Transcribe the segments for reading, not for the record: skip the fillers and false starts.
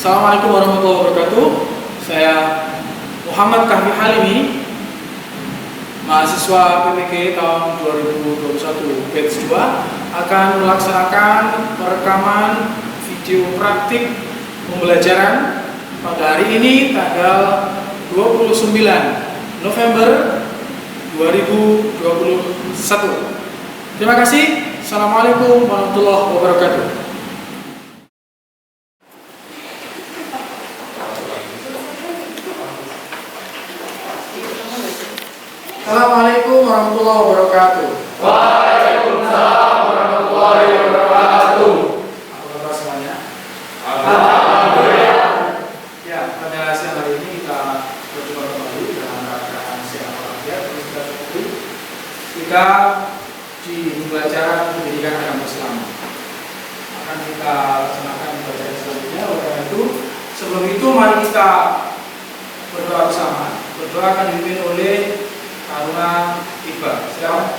Assalamualaikum warahmatullahi wabarakatuh. Saya Muhammad Kahfi Halimi, mahasiswa PPG tahun 2021 batch 2, akan melaksanakan perekaman video praktik pembelajaran pada hari ini tanggal 29 November 2021. Terima kasih. Assalamualaikum warahmatullahi wabarakatuh. Assalamualaikum warahmatullahi wabarakatuh. Waalaikumsalam warahmatullahi wabarakatuh. Apa kabar semuanya? Alhamdulillah. Ya, pada siang hari ini kita berjumpa kembali dalam rangka siang olahraga kita di pembelajaran pendidikan agama Islam. Akan kita laksanakan pembelajaran selanjutnya. Oleh karena itu, sebelum itu mari kita berdoa bersama. Berdoa akan dipimpin oleh Taruna Iqbal. Silakan.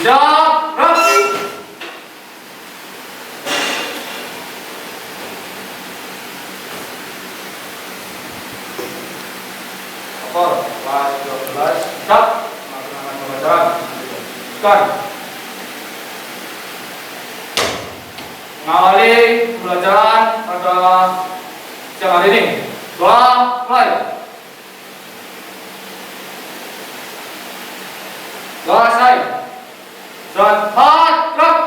Jawab, Rafi. Lapor, kelas 12, start. Melaksanakan pembelajaran. Start. Mengawali pembelajaran pada siang hari ini. Mulai. Selesai. Cepat, gerak.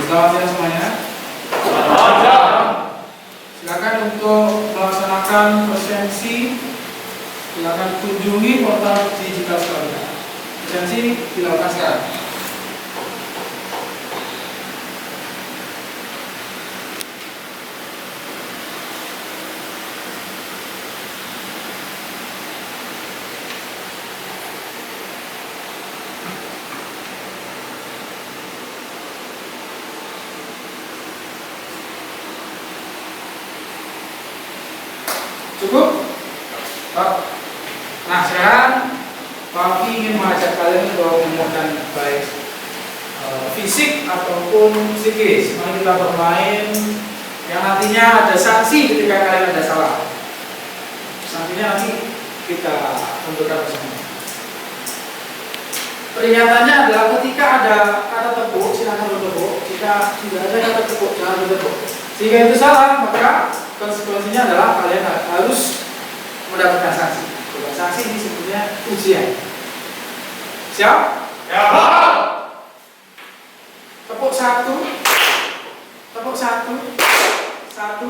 Selamat siang semuanya. Silakan untuk melaksanakan presensi. Silakan kunjungi portal digital sekalian. Presensi dilakukan sekarang. Cukup? Nah, sekarang Pak ingin mengajak kalian untuk menggunakan baik fisik ataupun psikis. Mari kita bermain yang nantinya ada sanksi ketika kalian ada salah. Sanksinya nanti kita tentukan bersama. Peringatannya adalah ketika ada kata tepuk, silakan bertepuk. Jika tidak ada kata tepuk, jangan bertepuk. Jika itu salah, maka konsekuensinya adalah kalian harus mendapatkan sanksi. Sanksi ini sebetulnya ujian. Siap? Ya. Tepuk satu. Tepuk satu. Satu.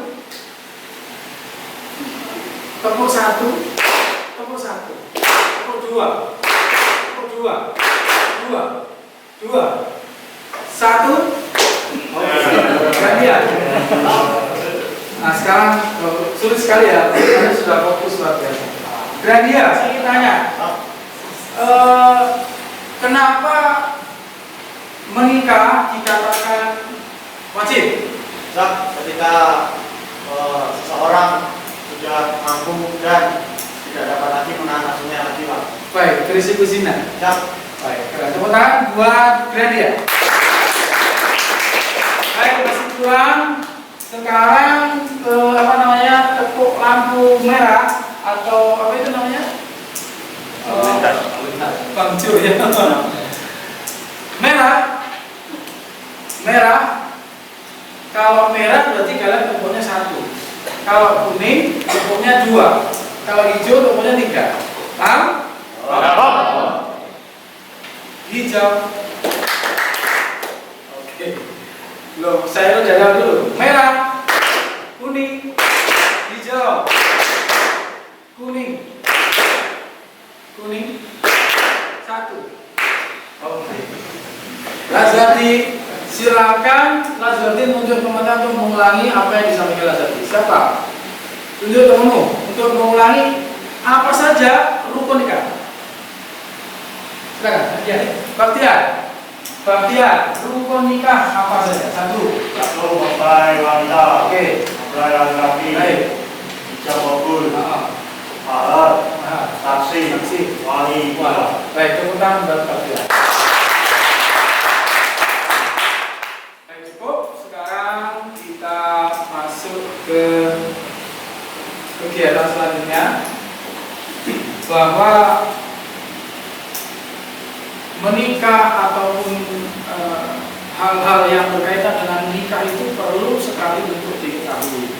Tepuk satu. Tepuk satu. Tepuk dua. Tepuk dua. Dua. Dua. Satu. Gantian. Nah, sekarang sulit sekali ya. Kalian sudah fokus luar biasa. Gradia, saya tanya, kenapa menikah dikatakan wajib? Ketika seseorang sudah mampu dan tidak dapat lagi menahan nafsunya lagi, Pak. Baik, prinsip zina. Baik, keren. Tepuk tangan buat Gradia. Baik, kesimpulan sekarang tepuk lampu merah atau apa itu namanya? Bangjo ya. Merah. Kalau merah berarti kalian tepuknya satu. Kalau kuning tepuknya dua. Kalau hijau tepuknya tiga. Paham? Hijau. Oke. Loh, saya udah jawab dulu. Merah, kuning, hijau. Kuning, satu. Oke. Lazati, silakan Lazati menunjuk teman-teman untuk mengulangi apa yang disampaikan Lazati. Siapa? Tunjuk temanmu untuk mengulangi apa saja rukun nikah. Silakan. Baktiar, rukun nikah apa saja? Satu. Satu, mempelai wanita. Oke. Mempelai laki-laki. Baik. Ijab Wahi. Wah, baik, tepuk tangan buat kalian. Baik, cukup. Sekarang kita masuk ke kegiatan selanjutnya, bahwa menikah ataupun hal-hal yang berkaitan dengan nikah itu perlu sekali untuk diketahui.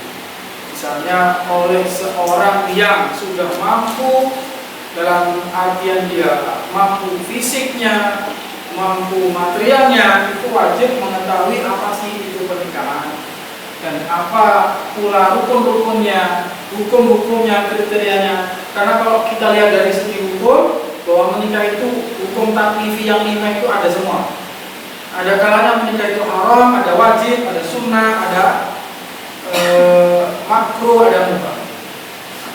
Misalnya oleh seorang yang sudah mampu, dalam artian dia mampu fisiknya, mampu materialnya, itu wajib mengetahui apa sih itu pernikahan dan apa pula rukun-rukunnya, hukum-hukumnya, kriterianya. Karena kalau kita lihat dari segi hukum, bahwa menikah itu hukum taklifi yang 5 itu ada semua. Ada kalanya menikah itu haram, ada wajib, ada sunnah, ada makruh, ada mubah.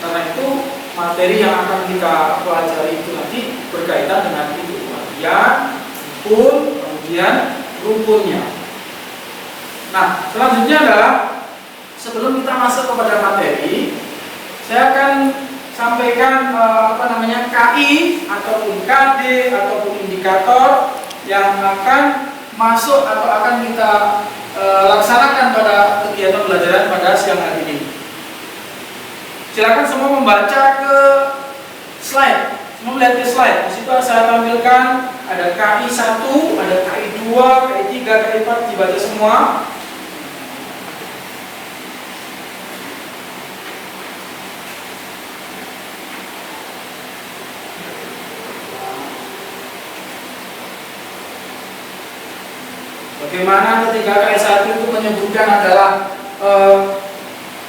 Karena itu materi yang akan kita pelajari itu nanti berkaitan dengan itu, kemudian hukum, kemudian rukunnya. Nah, selanjutnya adalah sebelum kita masuk kepada materi, saya akan sampaikan KI ataupun KD ataupun indikator yang akan masuk atau akan kita laksanakan pada kegiatan pembelajaran pada siang hari ini. Silakan semua membaca ke slide. Semua melihat ke slide. Di situ saya tampilkan ada KI 1, ada KI 2, KI 3, KI 4, dibaca semua. Bagaimana ketika KI 1 itu menyebutkan adalah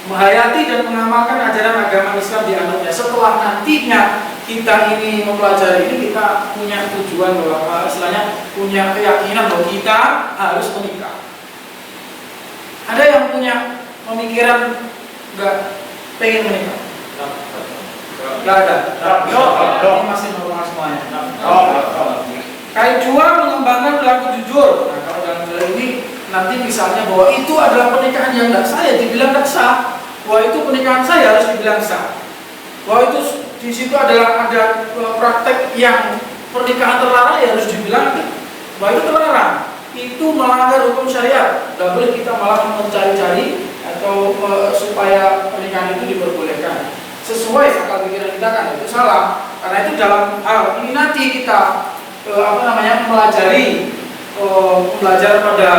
menghayati dan mengamalkan ajaran agama Islam di anutnya. Setelah nantinya kita ini mempelajari ini, kita punya tujuan bahwa istilahnya punya keyakinan bahwa kita harus menikah. Ada yang punya pemikiran nggak pengen menikah? Nggak ada. Ini masih normal semuanya. KI 2 mengembangkan perilaku jujur. Nah, kalau dalam hal ini nanti misalnya bahwa itu adalah pernikahan yang tidak sah, ya dibilang tidak sah. Bahwa itu pernikahan saya harus dibilang sah. Bahwa itu di situ adalah ada praktek yang pernikahan terlarang, ya harus dibilang bahwa itu terlarang. Itu melanggar hukum syariat. Tidak boleh kita malah mencari-cari atau supaya pernikahan itu diperbolehkan. Sesuai akal pikiran kita kan itu salah. Karena itu dalam hal ini nanti kita mempelajari belajar pada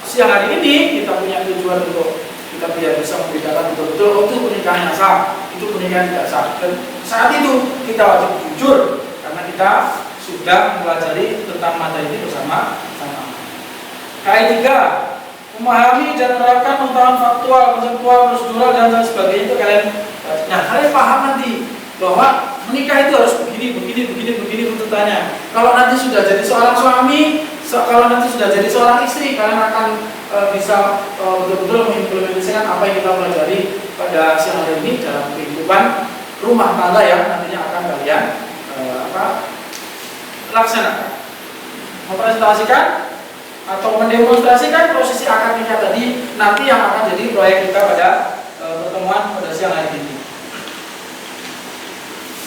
siang hari ini, kita punya tujuan untuk kita biar bisa membedakan betul-betul itu pernikahan yang sah, itu pernikahan tidak sah. Dan saat itu kita wajib jujur karena kita sudah mempelajari tentang materi ini bersama-sama. KI 3, memahami dan menerapkan pengetahuan faktual, konseptual, prosedural dan sebagainya itu kalian. Nah, kalian paham nanti bahwa menikah itu harus begini tuntutannya. Kalau nanti sudah jadi seorang suami, kalau nanti sudah jadi seorang istri, kalian akan bisa betul-betul mengimplementasikan apa yang kita pelajari pada siang hari ini dalam kehidupan rumah tangga yang nantinya akan kalian laksanakan. Mempresentasikan atau mendemonstrasikan prosesi akad nikah tadi nanti yang akan jadi proyek kita pada pertemuan pada siang hari ini.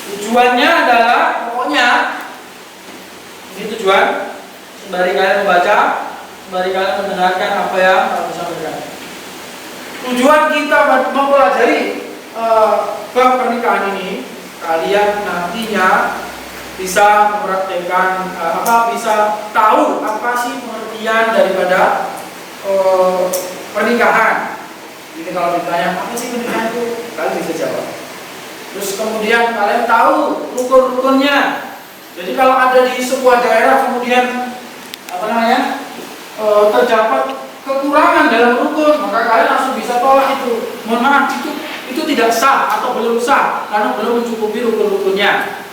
Tujuannya adalah pokoknya ini tujuan sembari kalian membaca, sembari kalian mendengarkan apa yang aku sampaikan. Tujuan kita mempelajari bab pernikahan ini, kalian nantinya bisa mempraktekkan bisa tahu apa sih pengertian daripada pernikahan. Jadi kalau ditanya apa sih pernikahan itu, kalian bisa jawab. Terus kemudian kalian tahu rukun-rukunnya. Jadi kalau ada di sebuah daerah kemudian terdapat kekurangan dalam rukun, maka kalian langsung bisa tolak itu. Mohon maaf, itu tidak sah atau belum sah karena belum mencukupi rukun-rukunnya.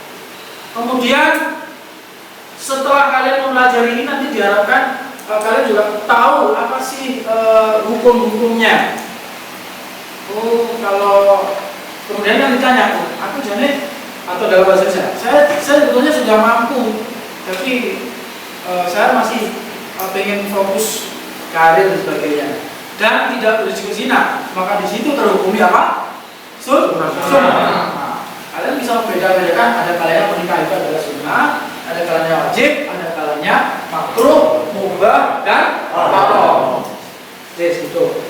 Kemudian setelah kalian mempelajari ini nanti diharapkan kalian juga tahu apa sih hukum-hukumnya. Kalau kemudian yang ditanya, aku jadi atau dalam bahasa saya sebetulnya sudah mampu, tapi saya masih pengen fokus karir dan sebagainya dan tidak berisiko zina, maka di situ terhukumi apa? Sunnah. Kalian bisa membeda-bedakan, ada kalanya pernikahan itu adalah sunnah, ada kalanya wajib, ada kalanya makruh, mubah, dan haram. Yes, gitu.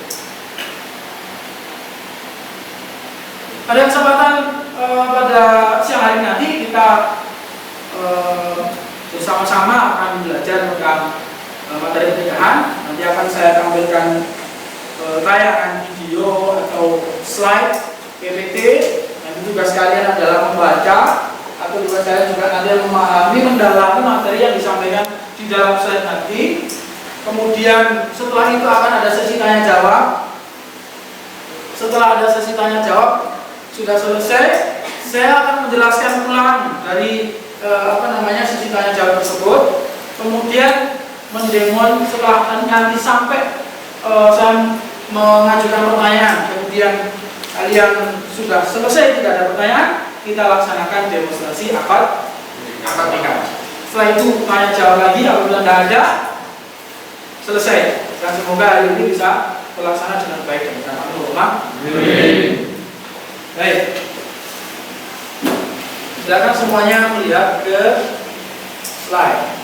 Pada kesempatan pada siang hari nanti kita bersama-sama akan belajar tentang materi pernikahan. Nanti akan saya tampilkan tayangan video atau slide PPT. Nanti tugas kalian adalah membaca atau tugas kalian juga nanti memahami, mendalami materi yang disampaikan di dalam slide nanti. Kemudian setelah itu akan ada sesi tanya jawab. Setelah ada sesi tanya jawab sudah selesai, saya akan menjelaskan ulang dari sesi tanya jawab tersebut. Kemudian mendemon setelah nanti sampai saya mengajukan pertanyaan, kemudian kalian sudah selesai tidak ada pertanyaan, kita laksanakan demonstrasi akad nikah. Setelah itu tanya jawab lagi, apabila tidak ada, selesai. Dan semoga hari ini bisa terlaksana dengan baik dan benar. Amin. Baik. Silakan semuanya melihat ke slide.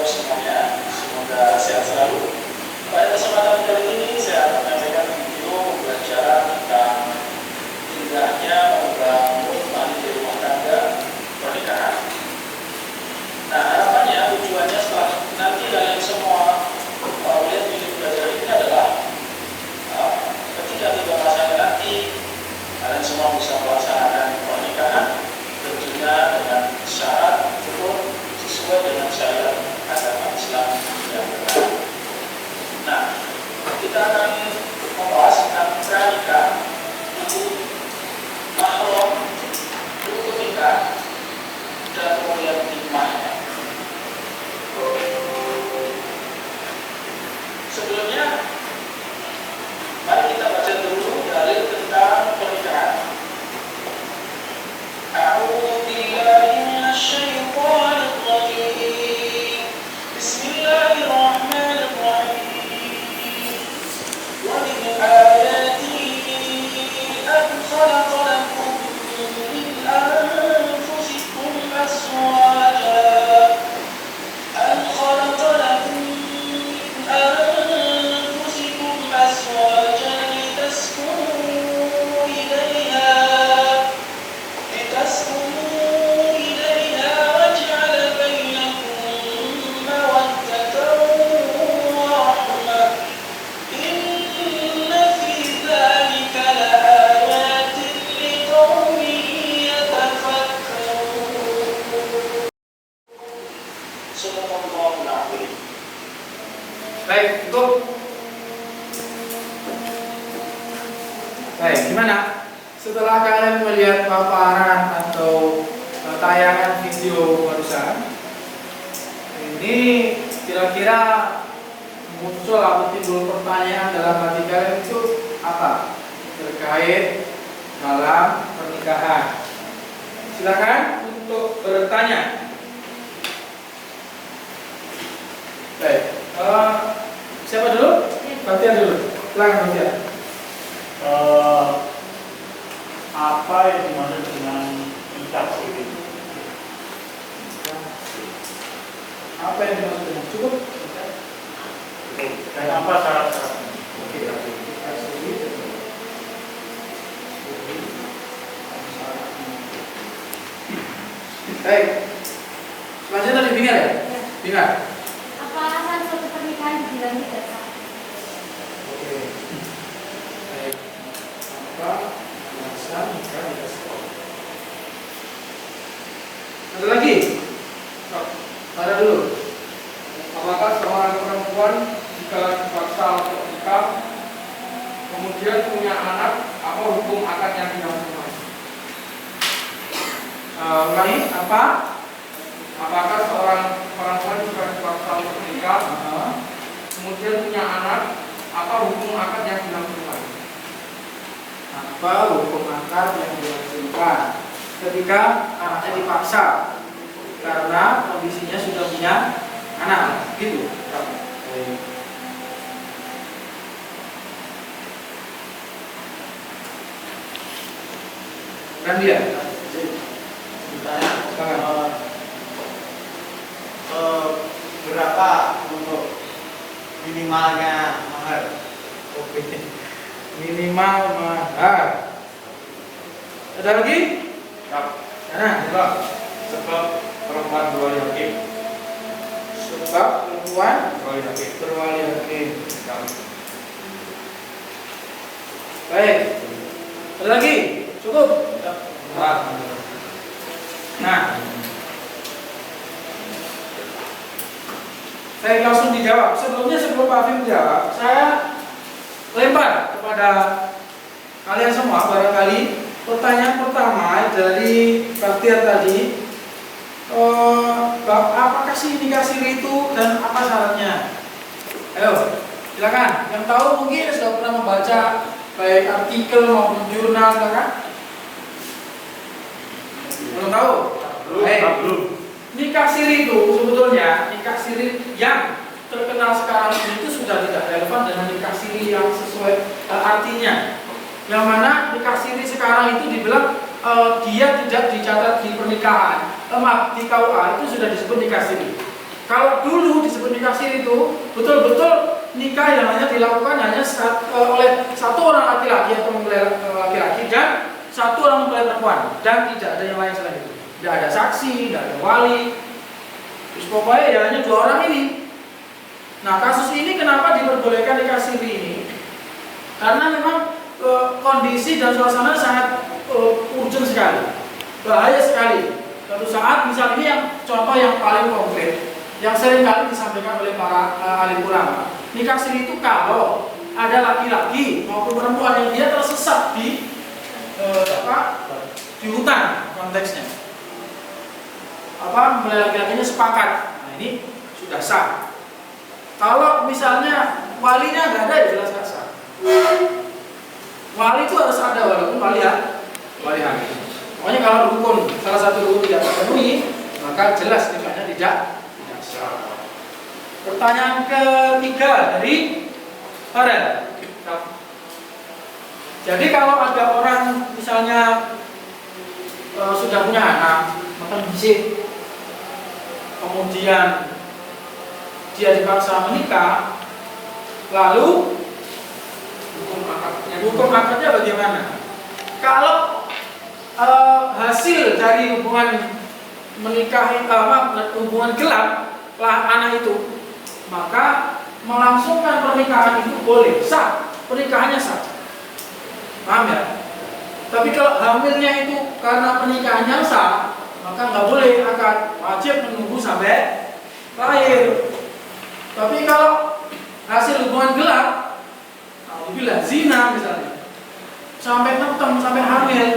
Semuanya, semoga sehat selalu. Pada kesempatan kali ini saya akan menyampaikan video pembelajaran tentang indahnya membangun mandiri rumah tangga pernikahan. Nah, harapannya tujuannya setelah nanti kalian semua melihat video pembelajaran ini adalah ketika tiba masanya nanti kalian semua bisa melaksanakan pernikahan tentunya dengan syarat hukum sesuai dengan syariat agama Islam yang benar. Nah, kita akan membahas tentang pranikah, itu mahram, itu nikah, dan kemudian hikmahnya. Sebelumnya, mari kita baca dulu dalil tentang pernikahan. A'udzu billahi minasyaitonir rajim. Bismillahirrahmanirrahim. Wa min ayatihi an khalaqa lakum min anfusikum azwajan. An khalaqa lakum min anfusikum azwajan litaskunu ilayha. Baik, gimana? Setelah kalian melihat paparan atau tayangan video barusan, ini kira-kira muncul atau timbul pertanyaan dalam hati kalian itu apa? Terkait dalam pernikahan. Silakan untuk bertanya. Baik, siapa dulu? Gantian dulu. Silakan gantian. Apa yang dimaksud dengan nikah siri? Apa yang dimaksud dengan cukup? Dan apa syarat-syaratnya? Oke, nikah siri. Baik. Selanjutnya tadi bingar ya? Bingar. Apa alasan suatu pernikahan dibilang tidak sah? Oke. Baik. Apa alasan nikah tidak sah? Ada lagi? Ada dulu. Apakah seorang perempuan jika dipaksa untuk nikah kemudian punya anak, apa hukum akad yang dilakukan? Ulangi, apa? Apakah seorang perempuan jika dipaksa untuk nikah kemudian punya anak, apa Apa hukum akad yang dilangsungkan? Apa hukum akad yang dilangsungkan ketika anaknya dipaksa karena kondisinya sudah punya anak, gitu. Kan dia. Misalnya berapa untuk minimalnya mahar? Oke. Minimal mahar. Ada lagi? Ya. Nah, Sebab perempuan berwali hakim. sebab perempuan Berwali hakim. berwali hakim. Ya. Baik. Ada lagi? Cukup. Nah, saya langsung dijawab. Sebelum Pak Afif menjawab, saya lempar kepada kalian semua barangkali pertanyaan pertama dari Baktiar tadi. Apakah sih nikah siri itu dan apa syaratnya? Ayo, silakan. Yang tahu mungkin sudah pernah membaca baik artikel maupun jurnal, kan? Belum tahu? Belum. Nikah siri itu sebetulnya nikah siri yang terkenal sekarang ini itu sudah tidak relevan dengan nikah siri yang sesuai artinya. Yang mana nikah siri sekarang itu dibilang dia tidak dicatat di pernikahan. Maaf, di KUA itu sudah disebut nikah siri. Kalau dulu disebut nikah siri itu betul-betul nikah yang hanya dilakukan hanya oleh satu orang laki-laki atau mempelai laki-laki dan satu orang mempelai perempuan, dan tidak ada yang lain selain itu. Tidak ada saksi, tidak ada wali. Terus pokoknya ya hanya dua orang ini. Nah, kasus ini kenapa diperbolehkan nikah siri ini? Karena memang kondisi dan suasana sangat urgent sekali, bahaya sekali. Suatu saat, misalnya ini yang contoh yang paling konkret, yang sering kali disampaikan oleh para alim ulama. Nikah siri itu kalau ada laki-laki maupun perempuan yang dia tersesat di hutan konteksnya. Mempelai laki-lakinya sepakat. Nah, ini sudah sah. Kalau misalnya walinya nggak ada, ya jelas nggak sah. Wali itu harus ada walaupun wali hakim. Pokoknya kalau rukun salah satu rukun tidak terpenuhi, maka jelas nikahnya tidak sah. Pertanyaan ketiga dari Farel. Jadi kalau ada orang misalnya sudah punya anak, maka bisik, kemudian dia dipaksa menikah, lalu hukum akadnya bagaimana? Kalau hasil dari hubungan menikahi hubungan gelap anak itu, maka melangsungkan pernikahan itu boleh, sah, pernikahannya sah. Paham ya? Tapi kalau hamilnya itu karena pernikahannya sah, maka nggak boleh akad, wajib menunggu sampai lahir. Tapi kalau hasil hubungan gelap, alhamdulillah zina misalnya, sampai ketemu, sampai hamil,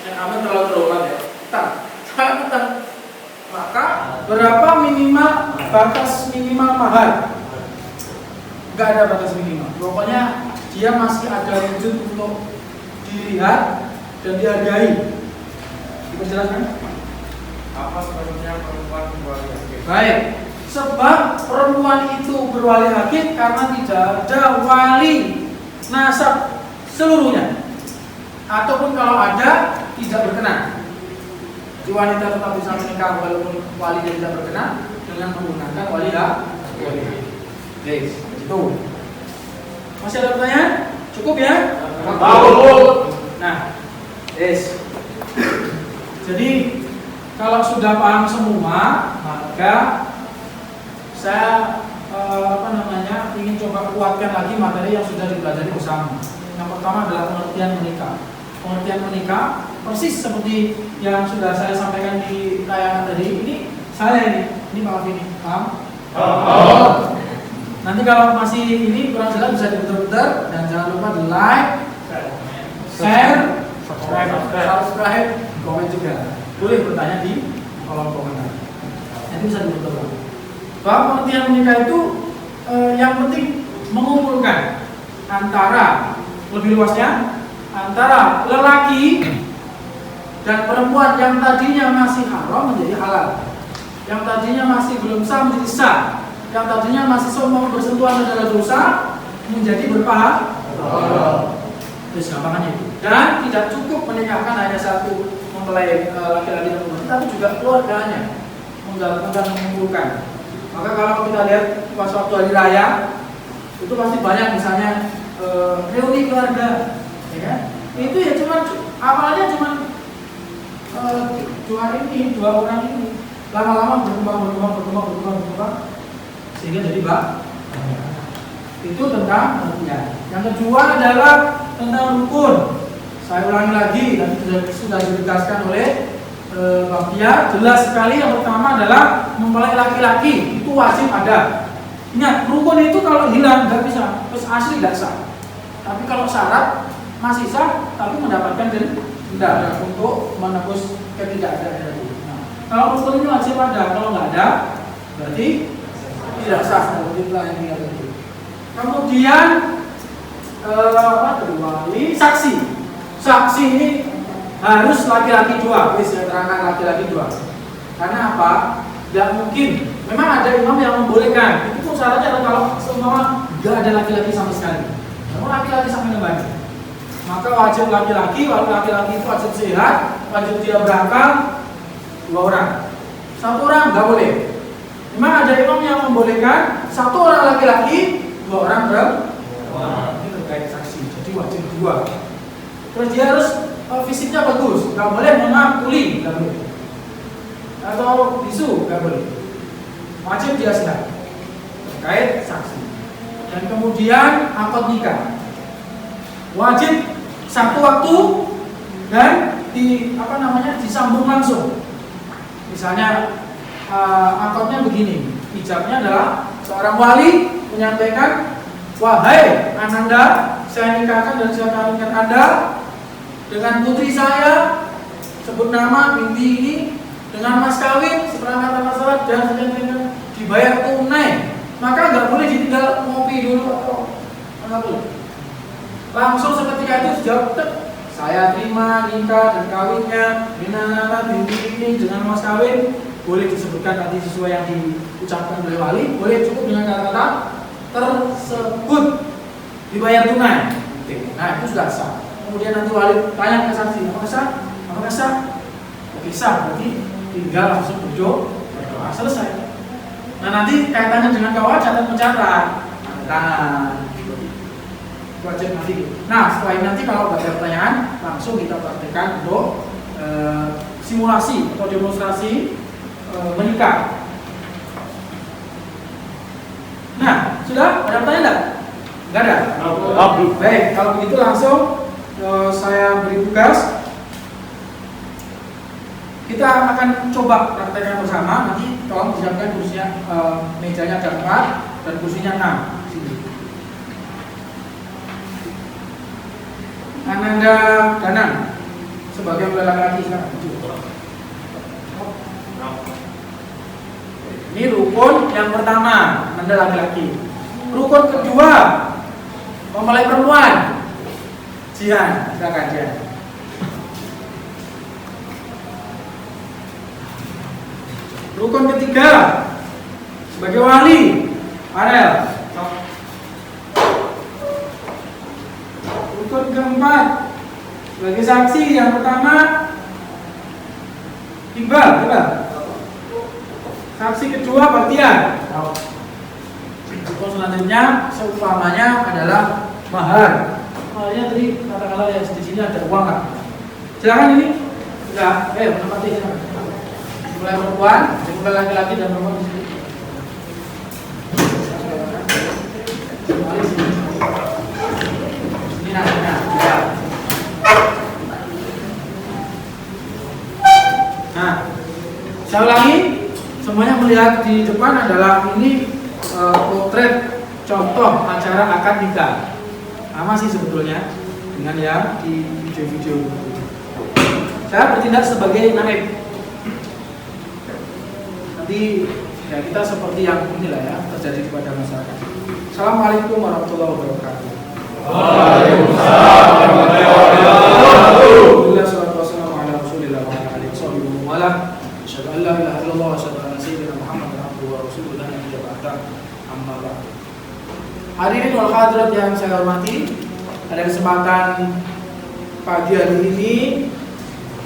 yang hamil terlalu berobat ya, sampai ketemu, maka berapa batas minimal mahar? Nggak ada batas minimal. Pokoknya dia masih ada wujud untuk dilihat dan dihargai. Diperjelaskan? Apa sebabnya perempuan berwali hakim? Baik. Sebab perempuan itu berwali hakim karena tidak ada wali nasab seluruhnya, ataupun kalau ada tidak berkenan. Jadi wanita tetap bisa menikah walaupun walinya tidak berkenan dengan menggunakan wali hakim. Guys, itu. Masih ada pertanyaan? Cukup ya? Nah, yes. Jadi kalau sudah paham semua, maka saya ingin coba kuatkan lagi materi yang sudah dipelajari bersama. Yang pertama adalah pengertian menikah. Pengertian menikah persis seperti yang sudah saya sampaikan di tayangan tadi. Ini Pak Afif, paham? Nanti kalau masih ini kurang jelas bisa diputar-putar, dan jangan lupa di like, share, subscribe, komen juga. Boleh bertanya di kolom komentar. Nanti bisa diputar. Bahwa pengertian menikah itu yang penting mengumpulkan antara, lebih luasnya, antara lelaki dan perempuan yang tadinya masih haram menjadi halal, yang tadinya masih belum sah menjadi sah, yang tadinya masih semua bersentuhan adalah dosa menjadi berpahala. Terus gampangannya itu. Dan tidak cukup menikahkan hanya satu mempelai laki-laki dan perempuan, tapi juga keluarganya menggabungkan, mengumpulkan. Maka kalau kita lihat pas waktu hari raya itu pasti banyak misalnya reuni keluarga, ya kan? Itu ya cuma awalnya cuma dua orang ini, lama-lama berkembang sehingga jadi itu tentang pengertian. Yang kedua adalah tentang rukun. Saya ulangi lagi, tadi sudah ditegaskan oleh Bang Tia, jelas sekali. Yang pertama adalah mempelai laki-laki itu wajib ada. Ingat, rukun itu kalau hilang nggak bisa, terus asli nggak sah. Tapi kalau syarat masih sah, tapi mendapatkan denda untuk menebus ketidakadaan itu. Nah, kalau rukun ini wajib ada, kalau nggak ada, berarti tidak sah. Seperti yang kita tadi. Kemudian wali saksi. Saksi ini harus laki-laki dua. Saya terangkan laki-laki dua. Karena apa? Tidak mungkin. Memang ada imam yang membolehkan. Itu pun syaratnya adalah kalau semua tidak ada laki-laki sama sekali. Namun laki-laki sampai banyak. Maka wajib laki-laki. Wali laki-laki itu wajib sehat, wajib tidak berakal. 2 orang. 1 orang nggak boleh. Memang ada imam yang membolehkan 1 orang laki-laki, 2 orang perempuan. Ini terkait saksi. Jadi wajib 2. Terus dia harus fisiknya bagus, nggak boleh kuli, nggak boleh. Atau bisu, nggak boleh. Wajib dia sehat. Terkait saksi. Dan kemudian akad nikah. Wajib 1 waktu dan disambung langsung. Misalnya akadnya begini, ijabnya adalah seorang wali menyampaikan, wahai Ananda, saya nikahkan dan saya kawinkan Anda dengan putri saya, sebut nama binti ini, dengan mas kawin seperangkat alat sholat dan sekian dibayar tunai. Maka nggak boleh ditinggal ngopi dulu atau nggak boleh. Langsung seketika itu jawab, saya terima nikah dan kawinnya dengan binti ini dengan mas kawin. Boleh disebutkan nanti sesuai yang diucapkan oleh wali, boleh cukup dengan kata-kata tersebut dibayar tunai. Nah itu sudah sah. Kemudian nanti wali tanya ke saksi, apakah sah? Apakah sah? Oke sah, berarti tinggal langsung berdoa, selesai. Nah nanti kaitannya dengan kawat mencatat tangan wajib nanti. Nah setelah ini nanti kalau ada pertanyaan langsung kita praktekkan untuk simulasi atau demonstrasi menikah. Nah sudah ada pertanyaan enggak? Enggak ada? Baik, kalau begitu langsung saya beri tugas. Kita akan coba praktekkan bersama. Nanti tolong disiapkan kursinya, mejanya ada 4 dan kursinya 6. Sini. Ananda Danang sebagai laki-laki sekarang. Ini rukun yang pertama, Ananda laki-laki. Rukun kedua, mempelai perempuan. Jihan, silakan Jihan. Rukun ketiga, sebagai wali, Arel. Rukun keempat, sebagai saksi yang pertama, Iqbal, coba. Saksi kedua, Batian. Rukun selanjutnya, seumpamanya adalah mahar. Maharnya tadi katakanlah ya di sini ada uang kan? Silakan ini, sudah, menempati silakan. Mulai perempuan, mulai laki-laki dan perempuan di sini. Ini nasinya. Nah, saya ulangi, semuanya melihat di depan adalah ini potret contoh acara akad nikah. Sama sih sebetulnya dengan yang di video-video. Saya bertindak sebagai naib. Nanti ya kita seperti yang inilah ya terjadi kepada masyarakat. Assalamualaikum warahmatullahi wabarakatuh. Waalaikumsalam warahmatullahi wabarakatuh. Alhamdulillah, salatu wassalamu ala Rasulillah wa ala alihi wa ala asyhadu an la ilaha illallah wa asyhadu anna sayyidina Muhammadan abduhu wa rasuluhu la nabiyya ba'da, amma ba'd. Hadirin wal hadirat yang saya hormati, pada kesempatan pagi hari ini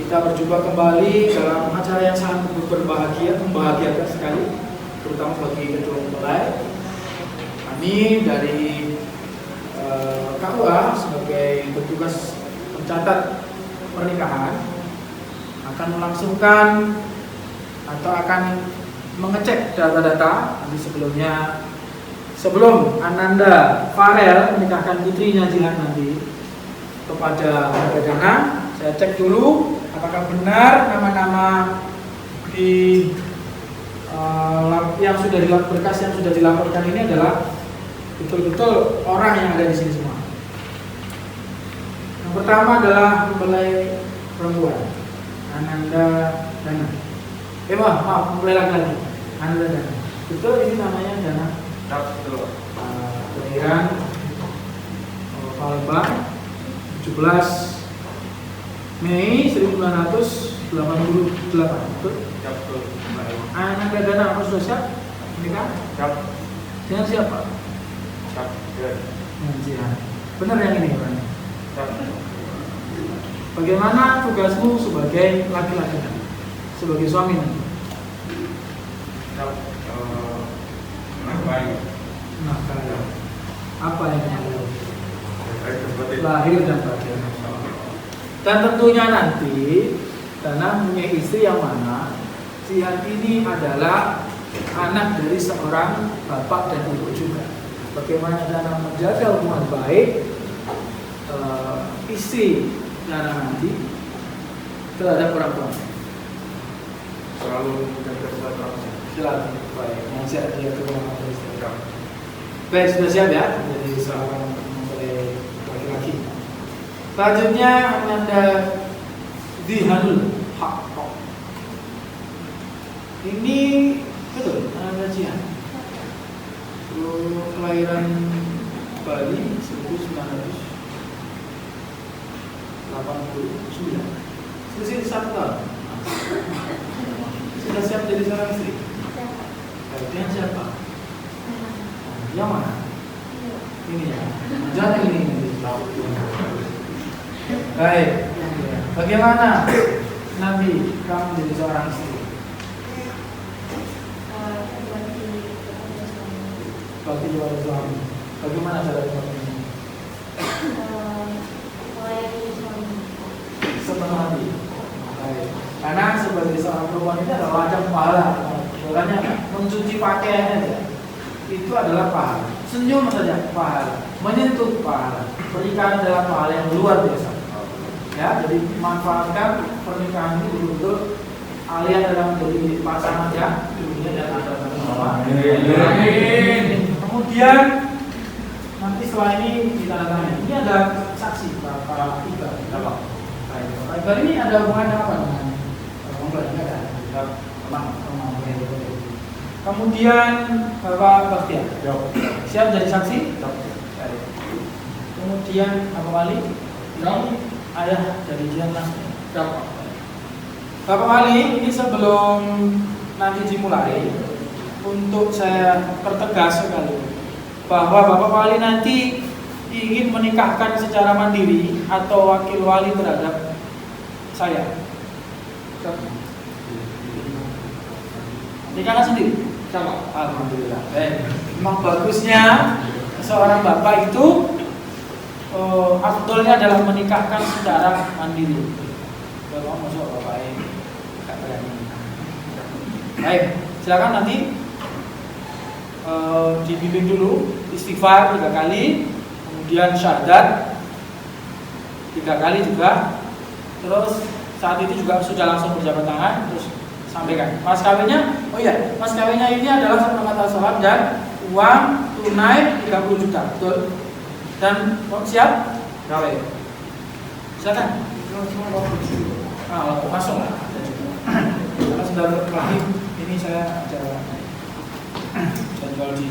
kita berjumpa kembali dalam acara yang sangat membahagiakan sekali, terutama bagi ketua mempelai. Kami dari KUA sebagai petugas pencatat pernikahan akan melangsungkan atau akan mengecek data-data. Nanti sebelum Ananda Farel menikahkan putrinya Jihan nanti kepada warga Dana, saya cek dulu apakah benar nama-nama di yang sudah berkas yang sudah dilaporkan ini adalah betul-betul orang yang ada di sini semua. Yang pertama adalah mempelai perempuan Ananda Dana. Maaf, mempelai laki-laki Ananda Dana. Betul, ini namanya Dana. Kelahiran Palembang 17 Mei 1988. Betul? Betul. Ananda Dana apa sudah siap menikah? Siap. Dengan siapa? Siap. Dengan Jihan. Benar yang ini orangnya. Siap. Bagaimana tugasmu sebagai laki-laki, sebagai suami nanti? Siap. Baik. Nah, apa yang kamu Baik. lahir dan batin? Dan tentunya nanti Dana punya istri yang mana Jihan ini adalah anak dari seorang bapak dan ibu juga. Bagaimana Dana menjaga hubungan baik istri Dana nanti terhadap orang tua. Selalu menjaga silaturahmi. Silakan, baik. Yang siap dia ke rumah istri. Baik, sudah siap ya menjadi seorang mempelai laki-laki. Selanjutnya Ananda Zihanul Haq. Ini betul Ananda Jihan. Kelahiran Bali 1989. Selesai 1 tahun. Sudah siap jadi seorang istri. Dengan siapa? Yang mana? Ini ya. Jangan ini. Baik. Bagaimana nanti kamu jadi seorang istri? Bakti kepada suami. Bagaimana cara suami? Sepenuh hati. Baik. Karena sebagai seorang perempuan ini adalah wajah pahala. Makanya mencuci pakaian aja itu adalah pahala. Senyum saja pahala. Menyentuh pahala. Pernikahan adalah pahala yang luar biasa. Ya, jadi manfaatkan pernikahan ini betul-betul kalian dalam menjadi pasangan yang dunia dan akhirat. Amin. Kemudian nanti setelah ini ditandatangani. Ini ada saksi Bapak Iqbal. Bapak Iqbal ini ada hubungan apa dengan mempelai? Ada. Kemudian Bapak Bakhtiar. Siap jadi saksi? Kemudian Bapak Wali. Ini ayah dari Jihan langsung. Bapak Wali, ini sebelum nanti dimulai, untuk saya pertegas sekali bahwa Bapak Wali nanti ingin menikahkan secara mandiri atau wakil wali terhadap saya. Nikahkan sendiri? Sama. Alhamdulillah. Memang bagusnya seorang bapak itu afdolnya adalah menikahkan secara mandiri. Kalau masuk bapak ini gak berani. Baik, silakan nanti dibimbing dulu istighfar 3 kali, kemudian syahadat 3 kali juga. Terus saat itu juga sudah langsung berjabat tangan, terus sampaikan. Mas kawinnya, mas kawinnya ini adalah satu kata sholat dan uang tunai 30 juta, betul? Dan siap? Kawin. Silakan. Masuk lah. Karena sudah terakhir, ini saya ada jadwal di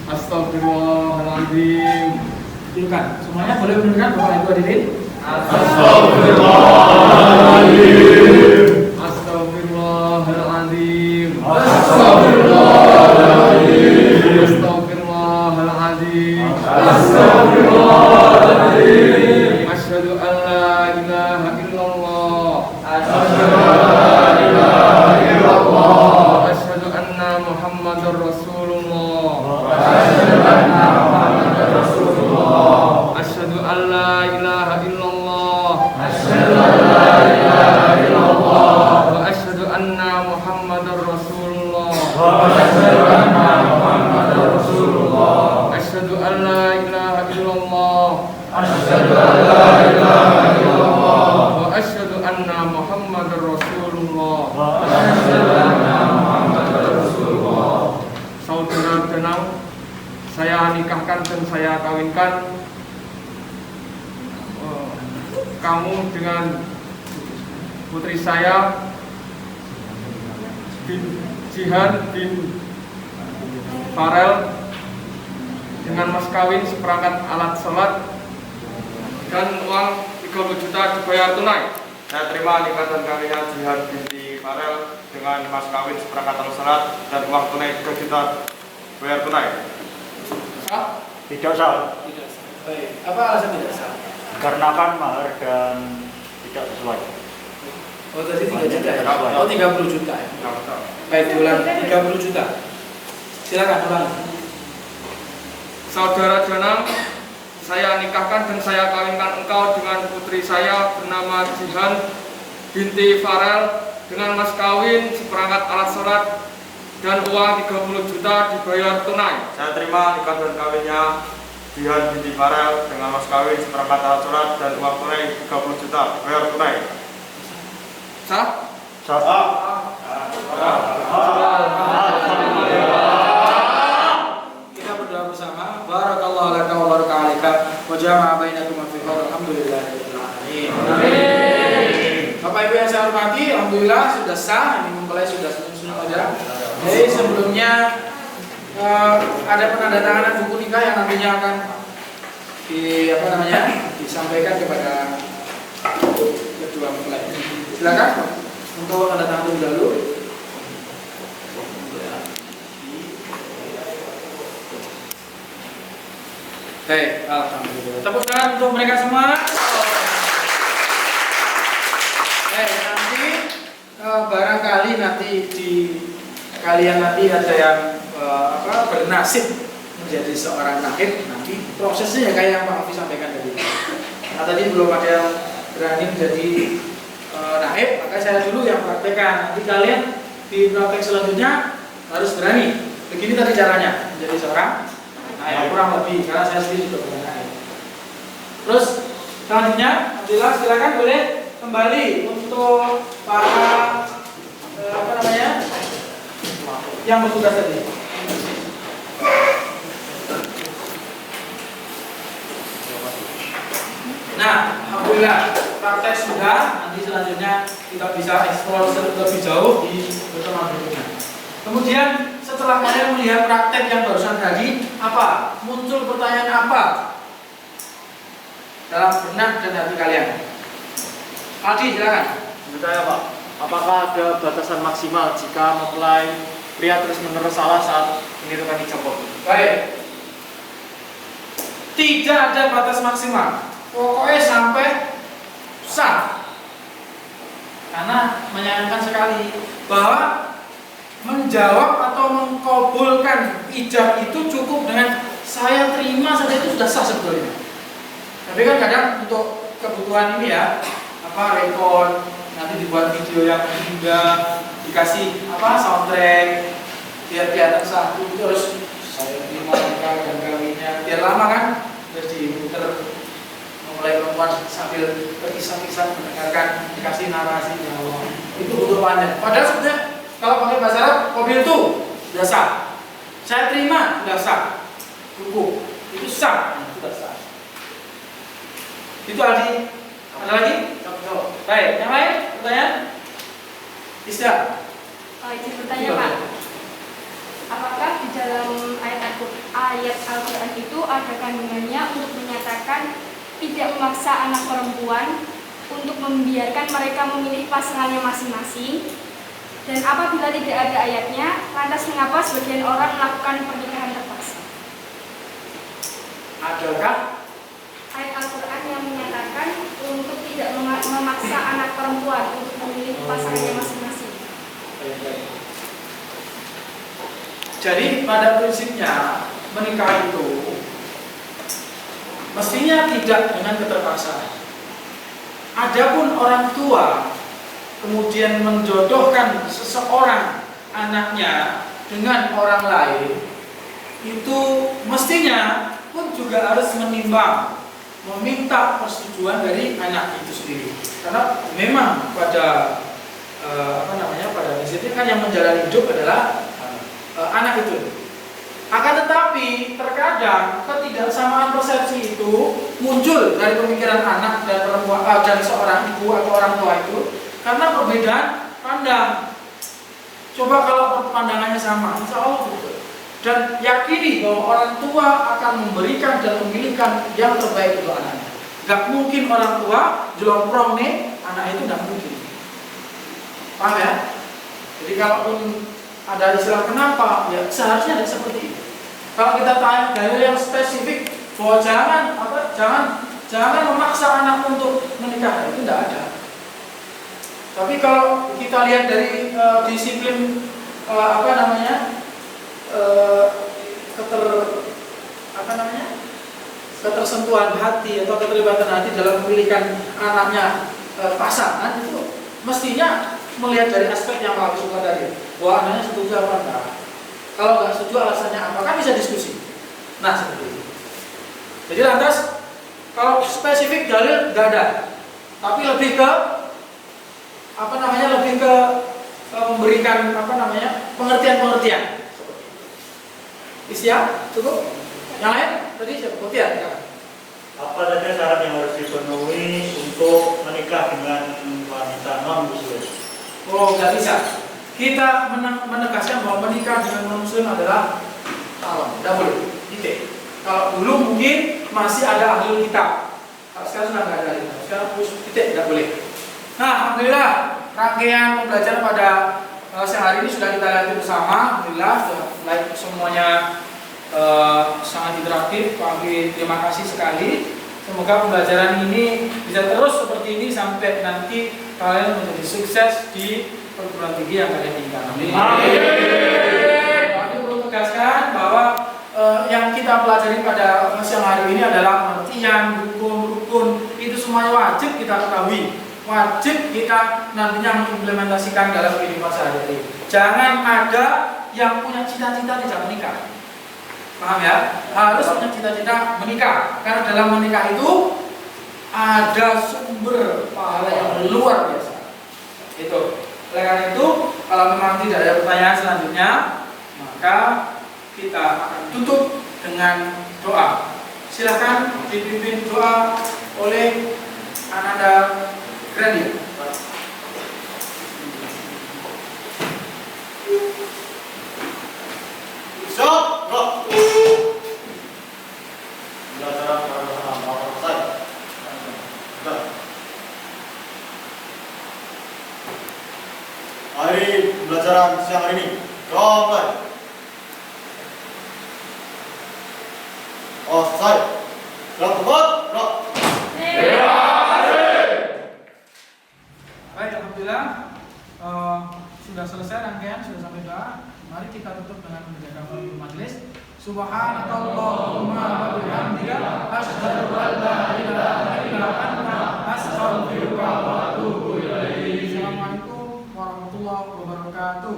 Astagfirullahaladzim. Silakan. Semuanya boleh mendengarkan Bapak Ibu hadirin? Astagfirullahaladzim. Astagfirullahaladzim. Astagfirullahaladzim. Astagfirullahaladzim. Astagfirullahaladzim. Asyhadu an la ilaha illallah. Asyhadu an la ilaha illallah. Asyhadu anna Muhammadar Rasulullah. Asyhadu anna Muhammadar Rasulullah. Asyhadu an la ilaha illallah. Asyhadu an la ilaha illallah. Wa asyhadu anna Muhammadar Rasulullah. Wa asyhadu anna Muhammadar Rasulullah. Asyhadu an la ilaha illallah. Asyhadu an la ilaha illallah. Wa asyhadu anna Muhammadar Rasulullah. Wa asyhadu anna Muhammadar Rasulullah. Saudara tenang, saya nikahkan dan saya kawinkan kamu dengan putri saya bin Jihan bin Farel dengan mas kawin seperangkat alat sholat dan uang 30 juta dibayar tunai. Saya terima nikah dan kawinnya Jihan binti Farel dengan mas kawin seperangkat alat sholat dan uang tunai 3 juta bayar tunai. Sah? Tidak sah. Tidak sah. Baik. Apa alasan tidak sah? Karena kan mahar dan tidak sesuai. Oh tadi 3 juta ya? Oh 30 juta ya? Baik, diulang 30 juta. Silakan ulang. Saudara Janang, saya nikahkan dan saya kawinkan engkau dengan putri saya bernama Jihan binti Farel dengan mas kawin seperangkat alat sholat dan uang 30 juta dibayar tunai. Saya terima nikah dan kawinnya Jihan binti Farel dengan mas kawin seperangkat alat sholat dan uang tunai 30 juta dibayar tunai. Sah? Sah. Kita berdoa bersama. Barakallahu laka wa baraka alaika wa jama'a bainakum fi khair. Alhamdulillahirabbil alamin. Amin. Bapak Ibu yang saya hormati, alhamdulillah sudah sah, ini mempelai sudah senyum-senyum aja. Jadi sebelumnya ada penandatanganan buku nikah yang nantinya akan disampaikan kepada kedua mempelai. Silakan untuk tanda tangan terlebih dahulu. Baik, alhamdulillah. Tepuk tangan untuk mereka semua. Nanti barangkali nanti di kalian nanti ada yang bernasib menjadi seorang naib, nanti prosesnya ya kayak yang Pak Hafiz sampaikan tadi. Nah tadi belum ada yang berani menjadi naib, maka saya dulu yang praktekkan. Nanti kalian di praktek selanjutnya harus berani. Begini tadi caranya menjadi seorang naib, kurang lebih karena saya sendiri juga bukan naib. Terus selanjutnya, alhamdulillah silakan boleh kembali untuk para yang bertugas tadi. Nah, alhamdulillah praktek sudah. Nanti selanjutnya kita bisa eksplor lebih jauh di pertemuan berikutnya. Kemudian setelah kalian melihat praktek yang barusan tadi, apa? Muncul pertanyaan apa dalam benak dan hati kalian? Aldi, silakan. Menurut saya Pak, apakah ada batasan maksimal jika mempelai pria terus-menerus salah saat menirukan hijab kabul? Baik. Tidak ada batas maksimal. Pokoknya sampai sah. Karena menyayangkan sekali bahwa menjawab atau mengkabulkan ijab itu cukup dengan saya terima saja itu sudah sah sebetulnya. Tapi kan kadang untuk kebutuhan ini ya, rekod, nanti dibuat video yang indah, dikasih soundtrack, biar kelihatan satu terus saya terima nikah dan kawinnya, biar lama kan, terus diputer mulai perempuan sambil berkisah-kisah mendengarkan dikasih narasi ya Allah, itu butuh pandai. Padahal sebenarnya kalau pakai bahasa Arab, mobil itu sudah sah, saya terima sudah sah, cukup, itu sah, sudah sah. Itu Aldi. Ada lagi? Baik, yang lain? Pertanyaan? Bisa? Izin bertanya Pak, apakah di dalam ayat ayat Al-Quran itu ada kandungannya untuk menyatakan tidak memaksa anak perempuan untuk membiarkan mereka memilih pasangannya masing-masing. Dan apabila tidak ada ayatnya, lantas mengapa sebagian orang melakukan pernikahan terpaksa? Adakah Ayat Al-Quran yang menyatakan untuk tidak memaksa anak perempuan untuk memilih pasangannya masing-masing. Jadi pada prinsipnya menikah itu mestinya tidak dengan keterpaksaan. Adapun orang tua kemudian menjodohkan seseorang anaknya dengan orang lain, itu mestinya pun juga harus menimbang, meminta persetujuan dari anak itu sendiri. Karena memang pada pada prinsipnya kan yang menjalani hidup adalah anak itu. Akan tetapi terkadang ketidaksamaan persepsi itu muncul dari pemikiran anak dan perempuan dan seorang ibu atau orang tua itu karena perbedaan pandang. Coba kalau pandangannya sama, insya Allah betul. Dan yakini bahwa orang tua akan memberikan dan memilihkan yang terbaik untuk anaknya. Gak mungkin orang tua jelomprong nih anak itu, gak mungkin. Paham ya? Jadi kalaupun ada istilah kenapa, ya seharusnya tidak seperti itu. Kalau kita tanya dalil yang spesifik bahwa jangan memaksa anak untuk menikah, itu tidak ada. Tapi kalau kita lihat dari disiplin ketersentuhan hati atau keterlibatan hati dalam memilihkan anaknya pasangan, itu mestinya melihat dari aspek yang lebih suka tadi, bahwa anaknya setuju apa enggak. Kalau nggak setuju alasannya apa, kan bisa diskusi. Nah seperti itu. Jadi lantas kalau spesifik dalil nggak ada, tapi lebih ke memberikan pengertian. Isya cukup? Yang lain tadi pengertian. Apa saja syarat yang harus dipenuhi untuk menikah dengan wanita non-muslim? Oh, nggak bisa. Kita menegaskan bahwa menikah dengan non-muslim adalah haram, tidak boleh. Titik. Kalau dulu mungkin masih ada ahli kitab, sekarang sudah nggak ada lagi. Sekarang titik, tidak boleh. Nah, alhamdulillah rangkaian pembelajaran pada siang hari ini sudah kita lihat bersama. Alhamdulillah, semuanya sangat interaktif. Pak Abi, terima kasih sekali. Semoga pembelajaran ini bisa terus seperti ini sampai nanti kalian menjadi sukses di perguruan tinggi yang kalian inginkan. Amin. Aku perlu tegaskan bahwa yang kita pelajari pada siang hari ini adalah pengertian, rukun itu semuanya wajib kita ketahui, wajib kita nantinya mengimplementasikan dalam kehidupan sehari-hari. Jangan ada yang punya cita-cita tidak menikah. Paham ya? Harus punya cita-cita menikah, karena dalam menikah itu ada sumber pahala yang luar biasa. Itu. Oleh karena itu, kalau memang tidak ada pertanyaan selanjutnya, maka kita akan tutup dengan doa. Silakan dipimpin doa oleh Ananda Grandi. Hari pembelajaran siang hari ini, mulai. Selesai. Gerak tempat, gerak. Baik, alhamdulillah sudah selesai rangkaian, sudah sampai doa. Mari kita tutup dengan menjaga majelis. Subhanakallahumma wa bihamdika asyhadu an la ilaha illa anta astaghfiruka wa atubu ilaik. Assalamualaikum warahmatullahi wabarakatuh.